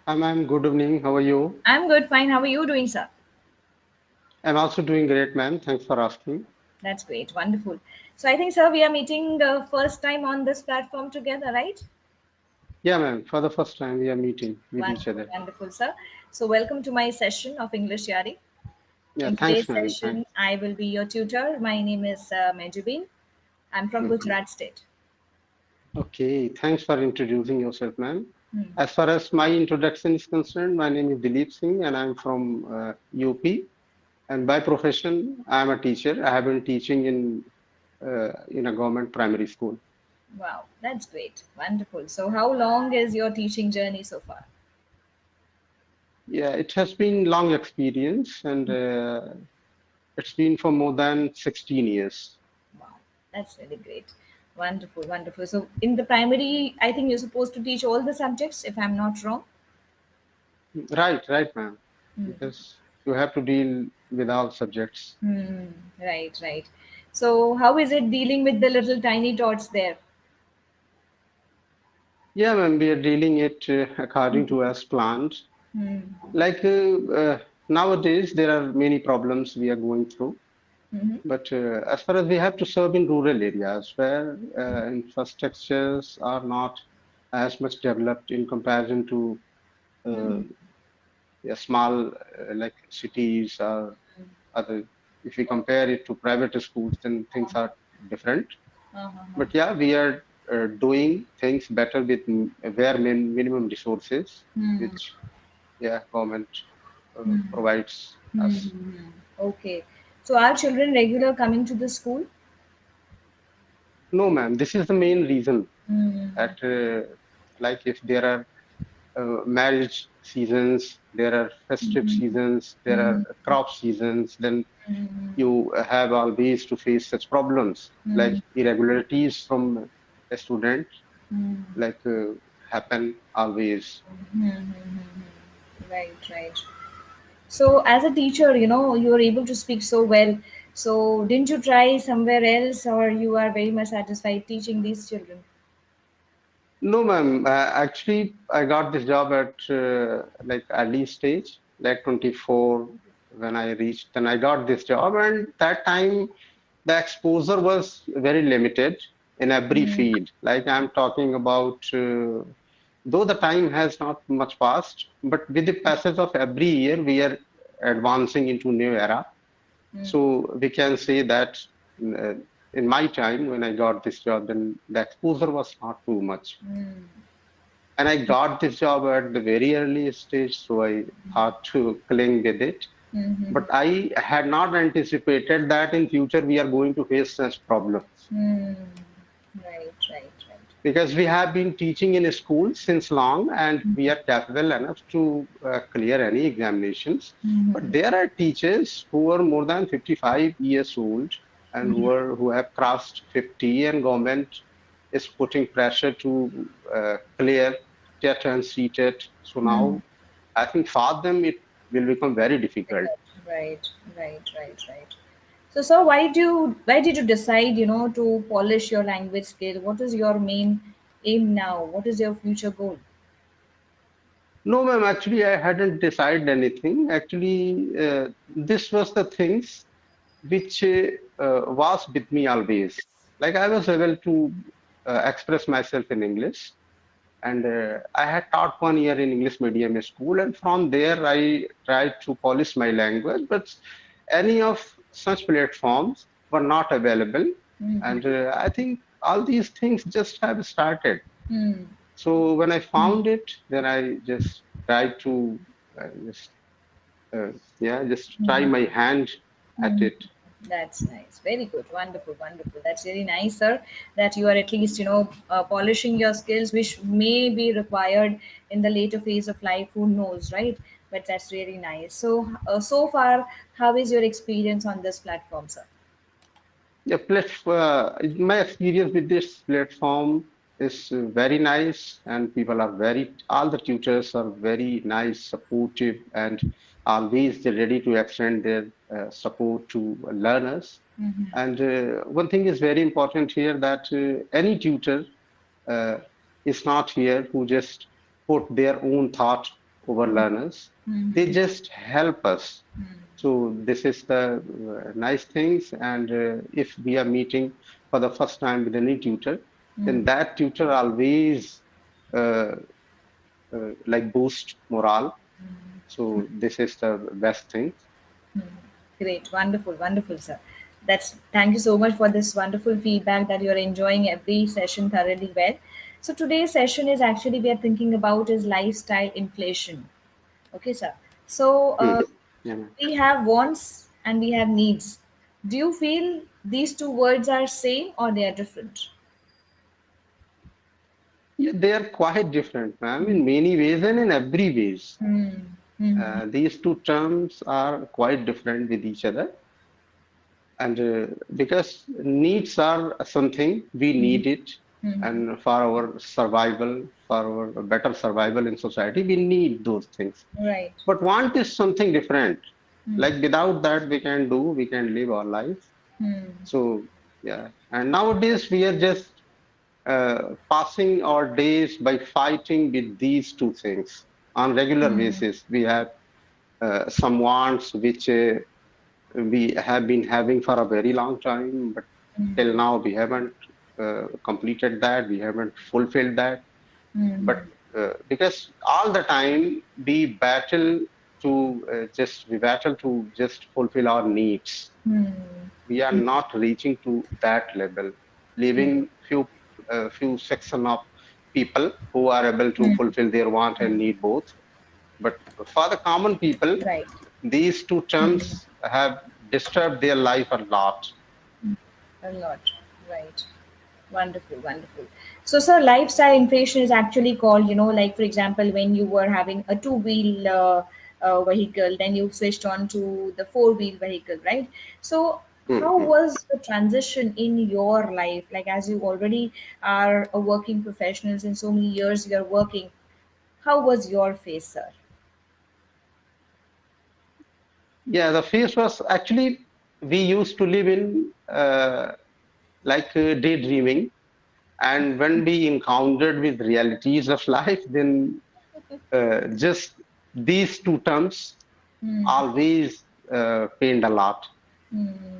I'm good evening. How are you? I'm good, fine. How are you doing, sir? I'm also doing great, ma'am. Thanks for asking. That's great, wonderful. So I think, sir, we are meeting the first time on this platform together, right? Yeah, ma'am. For the first time, we are meeting with each Wonderful, other. wonderful, sir. So welcome to my session of English Yari. Yeah, In thanks, today's ma'am. session, Thanks. I will be your tutor. My name is Mejubin. I'm from Mhm. Gujarat state. Okay, thanks for introducing yourself, ma'am. Hmm. As far as my introduction is concerned, my name is Dilip Singh, and I'm from UP. And by profession, I'm a teacher. I have been teaching in a government primary school. Wow, that's great, wonderful. So how long is your teaching journey so far? Yeah, it has been long experience, and it's been for more than 16 years. Wow, that's really great. Wonderful, wonderful. So in the primary, I think you're supposed to teach all the subjects, if I'm not wrong. Right, right, ma'am. Hmm. Because you have to deal with all subjects. Hmm. Right, right. So, how is it dealing with the little tiny tots there? Yeah, ma'am, we are dealing it according to as planned. Hmm. Like nowadays, there are many problems we are going through. Hmm. But as far as we have to serve in rural areas where infrastructures are not as much developed in comparison to uh, small like cities or other. If we compare it to private schools, then things are different. Uh-huh. But yeah, we are doing things better with minimum resources, Hmm. which yeah, government Hmm. provides us. Hmm. Okay. So, are children regular coming to the school? No, ma'am, this is the main reason Hmm. that like if there are marriage seasons, there are festive seasons, there are Hmm. crop seasons, then Hmm. you have always to face such problems like Hmm. irregularities from a student Hmm. like happen always. Hmm. Right, right. So, as a teacher, you are able to speak so well. So, didn't you try somewhere else, or you are very much satisfied teaching these children? No, ma'am. Actually, I got this job at like early stage, like 24 when I reached. Then I got this job, and that time the exposure was very limited in every Hmm. field. Like I'm talking about, though the time has not much passed, but with the passage of every year, we are advancing into new era. Hmm. So we can say that uh, in my time when I got this job, then the exposure was not too much. Hmm. And I got this job at the very early stage, so I thought to cling with it. Hmm. But I had not anticipated that in future we are going to face such problems Hmm. Right, right, right. because we have been teaching in a school since long and we are capable enough to clear any examinations. But Hmm. there are teachers who are more than 55 years old and who have crossed 50 and government is putting pressure to clear TET and CTET. So Hmm. now I think for them it will become very difficult. Right, right, right, right. So, sir, why did you decide, to polish your language skill? What is your main aim now? What is your future goal? No, ma'am, actually, I hadn't decided anything. Actually, this was the things which was with me always. Like I was able to express myself in English, and I had taught 1 year in English medium school, and from there I tried to polish my language, but any of such platforms were not available, Hmm. and I think all these things just have started. Hmm. So when I found it, then I just tried to just uh, yeah, just try Hmm. my hand at Hmm. it. That's nice. Very good. Wonderful. Wonderful. That's really nice, sir. That you are at least, polishing your skills, which may be required in the later phase of life. Who knows, right? But that's really nice. So, so far, how is your experience on this platform, sir? Yeah, my experience with this platform is very nice, and people are all the tutors are very nice, supportive, and always they're ready to extend their support to learners. And one thing is very important here that any tutor uh, is not here who just put their own thought over learners. They Mm-hmm. just help us. So this is the nice things. And if we are meeting for the first time with any tutor, then that tutor always uh, like boost morale. So this is the best thing. Great, wonderful, wonderful, sir. That's Thank you so much for this wonderful feedback that you're enjoying every session thoroughly well. So today's session is actually we are thinking about is lifestyle inflation. Okay, sir. So Hmm. Yeah. we have wants and we have needs. Do you feel these two words are same or they are different? Yeah, they are quite different, ma'am, in many ways and in every ways. Hmm. Hmm. These two terms are quite different with each other, and because needs are something we need it, and for our survival, for our better survival in society, we need those things. Right. But want is something different. Hmm. Like without that, we can live our life. Hmm. So yeah, and nowadays we are just passing our days by fighting with these two things on regular basis. We have some wants which we have been having for a very long time, but till now we haven't completed that, we haven't fulfilled that. But because all the time we battle to just fulfill our needs. We are not reaching to that level, leaving few section of people who are able to fulfill their want and need both. But for the common people, Right. these two terms have disturbed their life a lot. A lot. Right. Wonderful, wonderful. So, sir, lifestyle inflation is actually called, like for example, when you were having a two-wheel vehicle, then you switched on to the four-wheel vehicle, right? So, how Mhm. was the transition in your life? Like, as you already are a working professional in so many years you're working, how was your phase, sir? Yeah, the phase was actually we used to live in daydreaming, and when we encountered with realities of life, then just these two terms always pained a lot.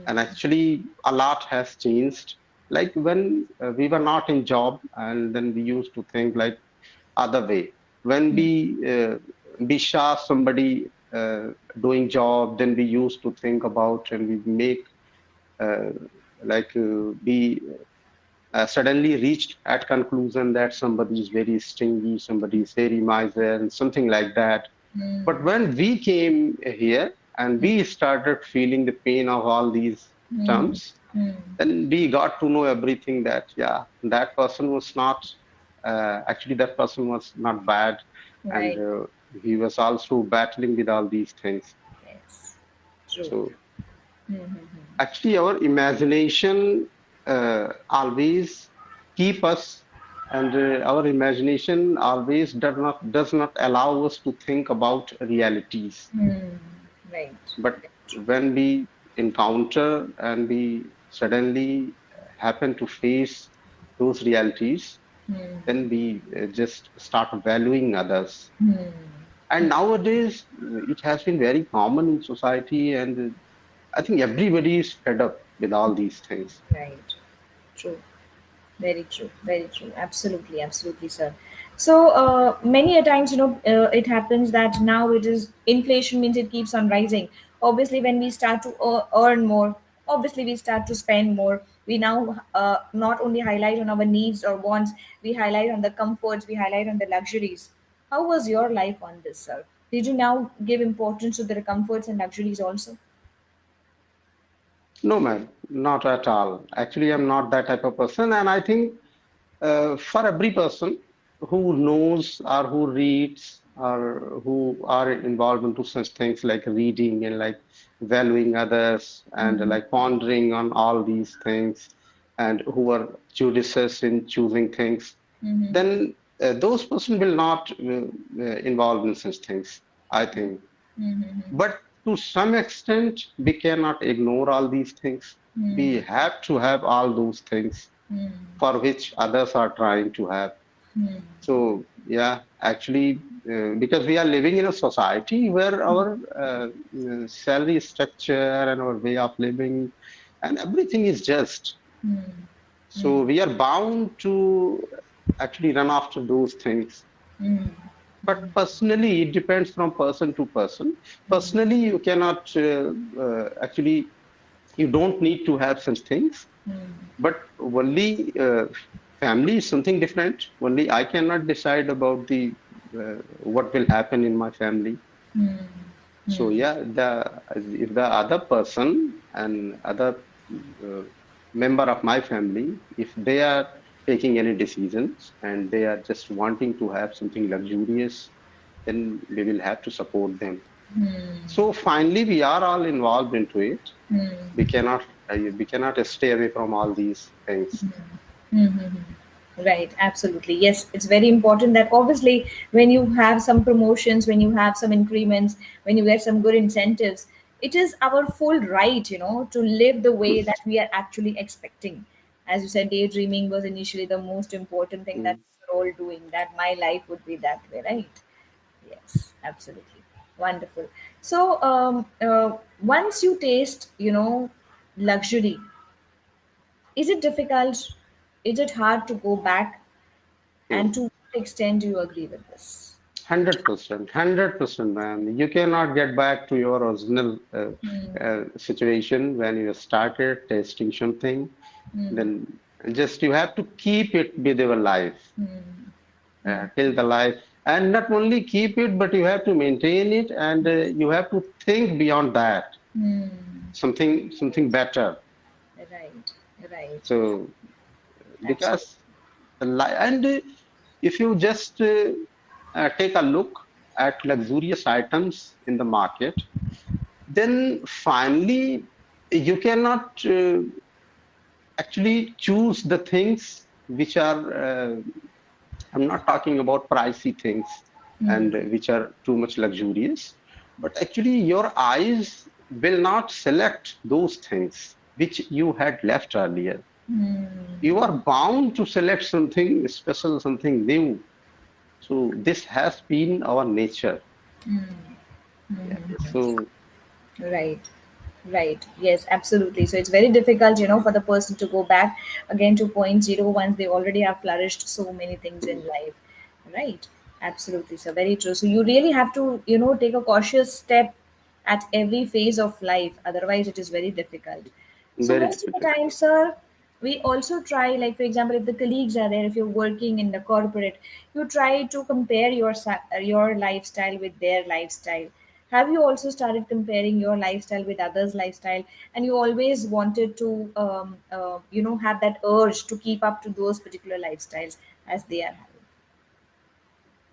And actually, a lot has changed. Like when we were not in job, and then we used to think like other way. When we saw somebody doing job, then we used to think about and we make uh, we suddenly reached at conclusion that somebody is very stingy, somebody is very miser, and something like that. But when we came here and we started feeling the pain of all these terms, then we got to know everything that yeah, that person was not actually that person was not bad, and Right. he was also battling with all these things. Yes. True. So actually, our imagination always keep us, and our imagination always does not allow us to think about realities. Right. But when we encounter and we suddenly happen to face those realities, then we just start valuing others. And nowadays, it has been very common in society, and I think everybody is fed up with all these things. Right. True. Very true. Very true. Absolutely. Absolutely, sir. So many a times, it happens that now it is inflation means it keeps on rising. Obviously, when we start to earn more, obviously we start to spend more. We now not only highlight on our needs or wants, we highlight on the comforts, we highlight on the luxuries. How was your life on this, sir? Did you now give importance to the comforts and luxuries also? No, man, not at all. Actually, I'm not that type of person, and I think for every person who knows or who reads or who are involved into such things like reading and like valuing others and like pondering on all these things and who are judicious in choosing things, then those person will not involve in such things, I think. But to some extent, we cannot ignore all these things. We have to have all those things for which others are trying to have. So, yeah, actually, because we are living in a society where our salary structure and our way of living and everything is just. Hmm. So we are bound to actually run after those things. Hmm. But personally, it depends from person to person. Personally, you cannot actually, you don't need to have such things. But only family is something different. Only I cannot decide about the what will happen in my family. Hmm. So Hmm. yeah, the if the other person and other uh, member of my family, if they are taking any decisions and they are just wanting to have something luxurious, then we will have to support them. So finally, we are all involved into it. We cannot stay away from all these things. Right, absolutely. Yes, it's very important that obviously when you have some promotions, when you have some increments, when you get some good incentives, it is our full right, to live the way that we are actually expecting. As you said, daydreaming was initially the most important thing that Mm. we're all doing, that my life would be that way, right? Yes, absolutely. Wonderful. So, once you taste, luxury, is it difficult? Is it hard to go back? And Mm. to what extent do you agree with this? 100%, 100%, man. You cannot get back to your original situation when you started tasting something. Then just you have to keep it with your life till the life, and not only keep it, but you have to maintain it, and you have to think beyond that, something better. Right, right. So Absolutely. because and if you just take a look at luxurious items in the market, then finally you cannot actually choose the things which are I'm not talking about pricey things and which are too much luxurious, but actually your eyes will not select those things which you had left earlier. You are bound to select something special, something new. So this has been our nature. Yeah. So Right. Right. Yes, absolutely. So it's very difficult, for the person to go back again to point zero once they already have flourished so many things in life. Right. Absolutely. So very true. So you really have to, take a cautious step at every phase of life. Otherwise, it is very difficult. So very most of the difficult. time, sir, we also try, like for example, if the colleagues are there, if you're working in the corporate, you try to compare your lifestyle with their lifestyle. Have you also started comparing your lifestyle with others' lifestyle, and you always wanted to, have that urge to keep up to those particular lifestyles as they are having?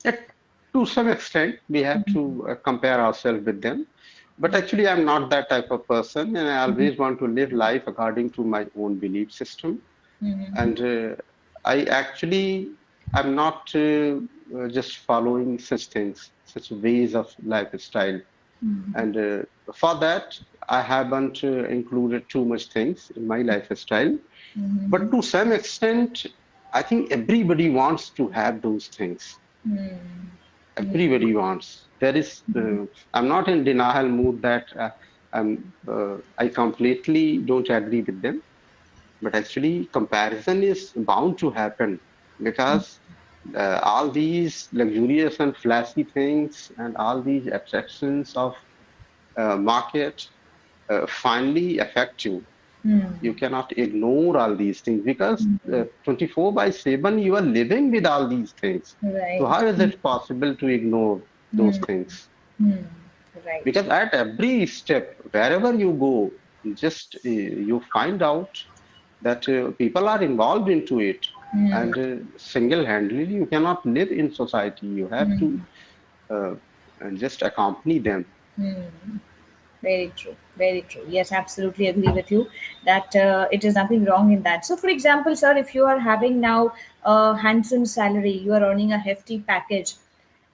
Yet, to some extent, we have to compare ourselves with them. But actually, I'm not that type of person, and I always want to live life according to my own belief system. And I actually, I'm not just following such things, such ways of lifestyle. And for that, I haven't included too much things in my lifestyle. But to some extent, I think everybody wants to have those things. Everybody wants. There is. I'm not in denial mood that I completely don't agree with them. But actually, comparison is bound to happen because all these luxurious and flashy things and all these abstractions of market finally affect you. You cannot ignore all these things because 24 by 7 you are living with all these things. So Right. how is it possible to ignore those things? Right. Because at every step, wherever you go, just you find out that people are involved into it, and single-handedly you cannot live in society. You have to uh, just accompany them. Very true. Very true. Yes, absolutely agree with you that it is nothing wrong in that. So, for example, sir, if you are having now a handsome salary, you are earning a hefty package.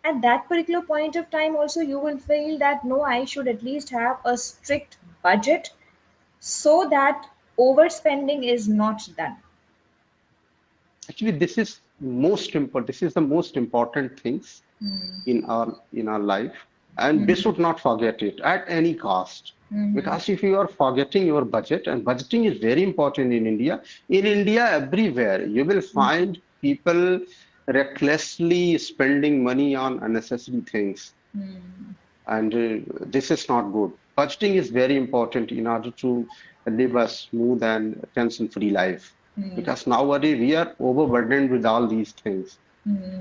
At that particular point of time, also, you will feel that no, I should at least have a strict budget so that overspending is not done. Actually, this is most important. This is the most important things. in our life, and we should not forget it at any cost. Mm-hmm. Because if you are forgetting your budget, and budgeting is very important in India everywhere you will find people recklessly spending money on unnecessary things, and this is not good. Budgeting is very important in order to live a smooth and tension-free life. Because nowadays we are overburdened with all these things,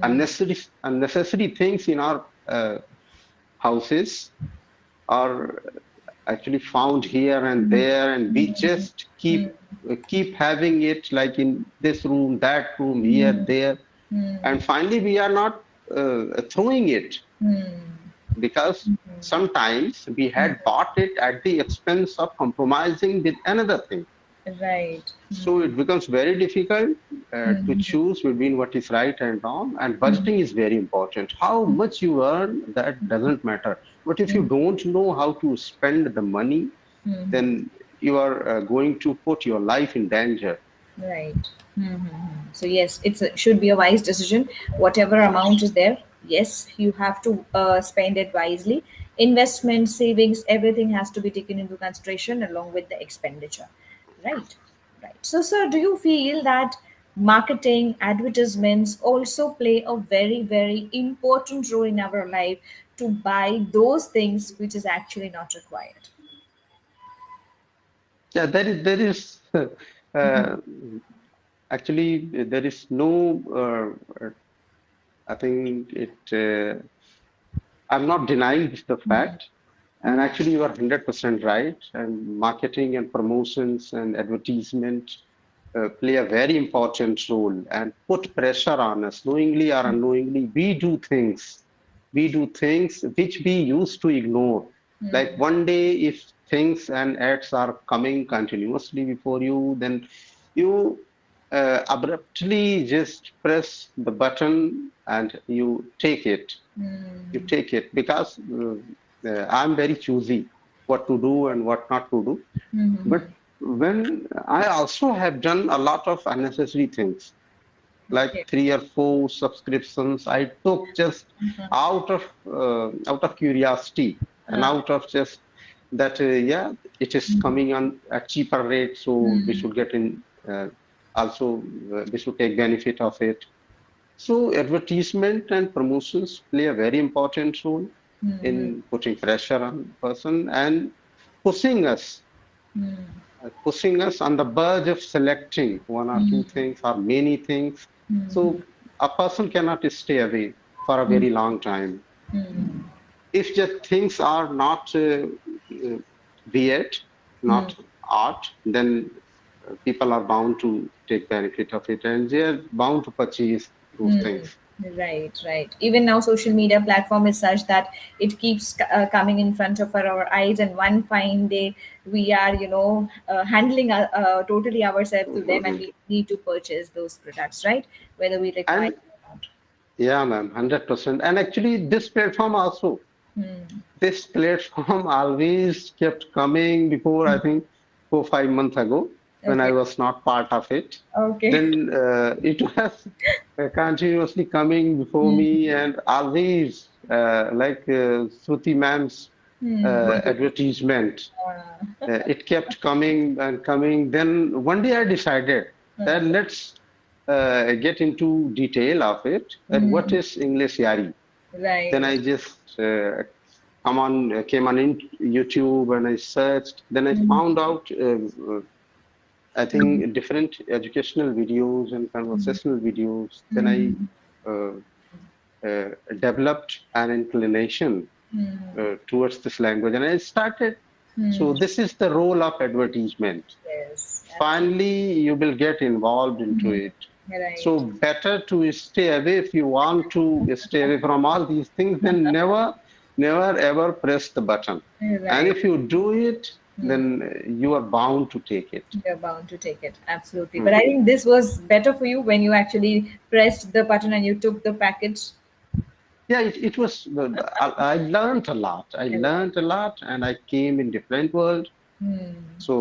unnecessary things in our houses are actually found here and there, and we just keep having it like in this room, that room, here, there, and finally we are not throwing it because sometimes we had bought it at the expense of compromising with another thing. Right. So it becomes very difficult to choose between what is right and wrong, and budgeting is very important. How much you earn, that doesn't matter. But if you don't know how to spend the money, then you are going to put your life in danger. Right. So yes, should be a wise decision. Whatever amount is there, yes, you have to spend it wisely. Investment, savings, everything has to be taken into consideration along with the expenditure. Right. Right. So, sir, do you feel that marketing, advertisements also play a very, very important role in our life to buy those things which is actually not required? Yeah, there is uh, actually there is no. I think it. I'm not denying the fact. And actually, you are 100% right. And marketing and promotions and advertisement play a very important role and put pressure on us, knowingly or unknowingly. We do things which we used to ignore. Like one day, if things and ads are coming continuously before you, then you abruptly just press the button and you take it because I'm very choosy what to do and what not to do. But when I also have done a lot of unnecessary things, like Okay. 3 or 4 subscriptions I took just out of curiosity and Uh, out of just that yeah, it is coming on at cheaper rate, so we should get in also we should take benefit of it. So advertisement and promotions play a very important role in putting pressure on person and pushing us, pushing us on the verge of selecting 1 or 2 things or many things. So a person cannot stay away for a very long time. If just things are not weird, not art, then people are bound to take benefit of it and they are bound to purchase those things. Right, right. Even now, social media platform is such that it keeps coming in front of our eyes, and one fine day we are, handling totally ourselves to them, and Mhm. we need to purchase those products, right? Whether we require And it or not. yeah, ma'am, 100%. And actually, this platform always kept coming before, I think, 4 or 5 months ago when I Okay. was not part of it. Okay. Then it was continuously coming before me and always like Shruti ma'am's advertisement. It kept coming and coming. Then one day I decided that let's get into detail of it. That what is English Yari? Then Right. I just came on in YouTube and I searched. Then I found out I think different educational videos and conversational videos. Then I uh, developed an inclination towards this language and I started. So this is the role of advertisement. Yes, absolutely. Finally, you will get involved into it. Right. So better to stay away if you want to stay away from all these things, then never ever press the button. And Right. if you do it, then you are bound to take it. You're bound to take it. Absolutely. But I Mhm. think this was better for you when you actually pressed the button and you took the package. Yeah, it was, I learned a lot. I Right. learned a lot and I came in different world. So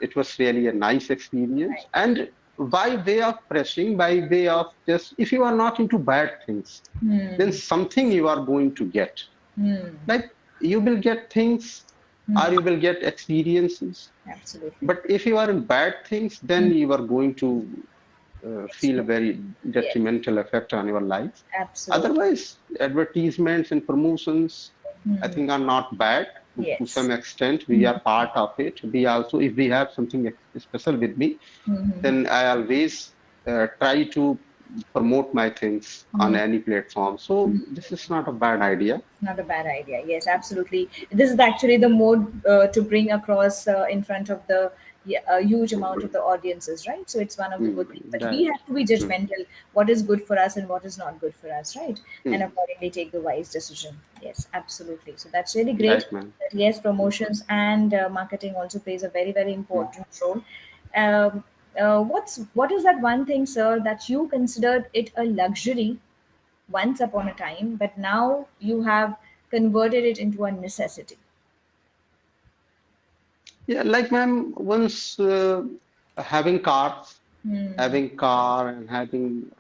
it was really a nice experience. Right. And by way of pressing, by way of just, if you are not into bad things, then Hmm. something you are going to get. Hmm. Like you will get things or Hmm. you will get experiences. Absolutely. But if you are in bad things, Hmm. then you are going to It's feel a true. very Yes. detrimental effect on your life. Absolutely. Otherwise, advertisements and promotions, I Hmm. think, are not bad to Yes. some extent. We Hmm. are part of it. We also, if we have something special with me, Hmm. then I always try to promote my things on Hmm. any platform. So this is not a bad idea. Not a bad idea. Yes, absolutely. This is actually the mode to bring across in front of the, yeah, a huge amount of the audiences, right? So it's one of the good things. But we Right. have to be Mm, judgmental. What is good for us and what is not good for us, right? And mm. accordingly take the wise decision. Yes, absolutely. So that's really great. Right, man. That yes, Mm, promotions and marketing also plays a very very mm. important role. Um, what is that one thing, sir, that you considered it a luxury once upon a time, but now you have converted it into a necessity? Yeah, like ma'am, once having cars, Hmm. having car and having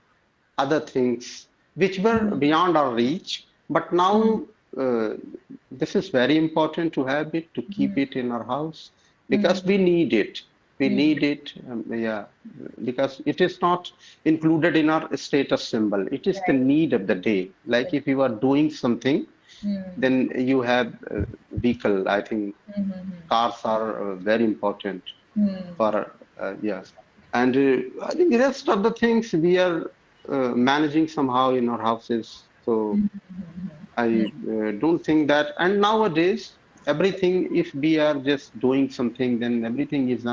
other things which were Hmm. beyond our reach. But Hmm. now this is very important to have it, to keep Hmm. it in our house because Hmm. we need it. We Hmm. need it, yeah, because it is not included in our status symbol. It is the Right. need of the day. Like if you are doing something, Hmm. then you have vehicle. I think Hmm. Hmm. cars are very important Hmm. for yeah. And I think the rest of the things we are managing somehow in our houses. So I don't think that. And nowadays, everything, if we are just doing something, then everything is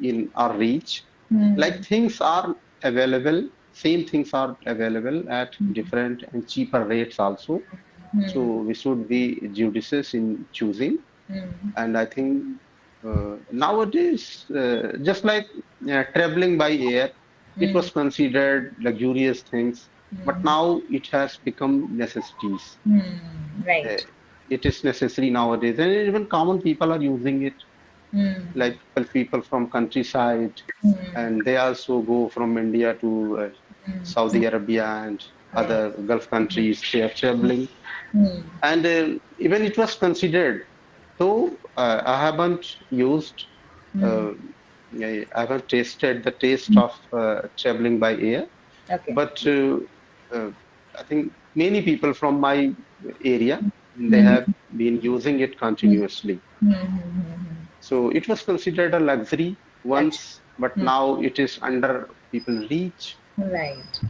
in our reach. Hmm. Like things are available, same things are available at different and cheaper rates also. Hmm. So we should be judicious in choosing. Hmm. And I think nowadays, just like traveling by air, it Hmm. was considered luxurious things, but now it has become necessities. Hmm. Uh, Right. it is necessary nowadays, and even common people are using it, Hmm. like people from countryside, Hmm. and they also go from India to Saudi Arabia and Yes. other Gulf countries. They are traveling, Hmm. and even it was considered. Though I haven't used, Hmm. uh, I haven't tasted the taste of traveling by air, Okay. but I think many people from my area, they Hmm. have been using it Hmm. continuously. Hmm. Hmm. So it was considered a luxury Actually. once, but Hmm. now it is under people's reach. Right.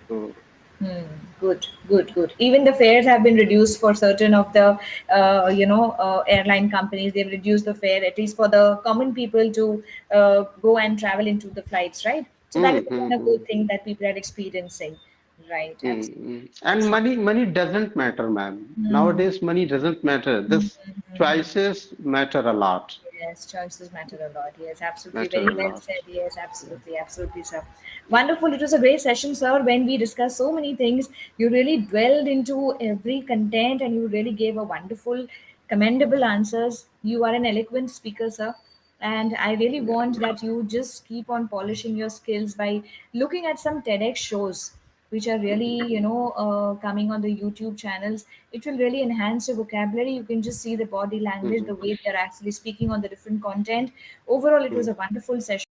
So Hmm. Good, good, good. Even the fares have been reduced for certain of the, airline companies. They've reduced the fare at least for the common people to go and travel into the flights, right? So that is mm, again a mm, good mm, thing that people are experiencing, right? mm, Absolutely. mm. And money doesn't matter, ma'am. Hmm. Nowadays, money doesn't matter. This choices matter a lot. Yes, choices matter a lot. Yes, absolutely. Matter Very a well lot. said. Yes, absolutely. Absolutely, sir. Wonderful. It was a great session, sir. When we discussed so many things, you really dwelled into every content and you really gave a wonderful, commendable answers. You are an eloquent speaker, sir. And I really Yeah. want that you just keep on polishing your skills by looking at some TEDx shows which are really, Mm, coming on the YouTube channels. It will really enhance your vocabulary. You can just see the body language, mhm, the way they're actually speaking on the different content. Overall, it was mm. a wonderful session.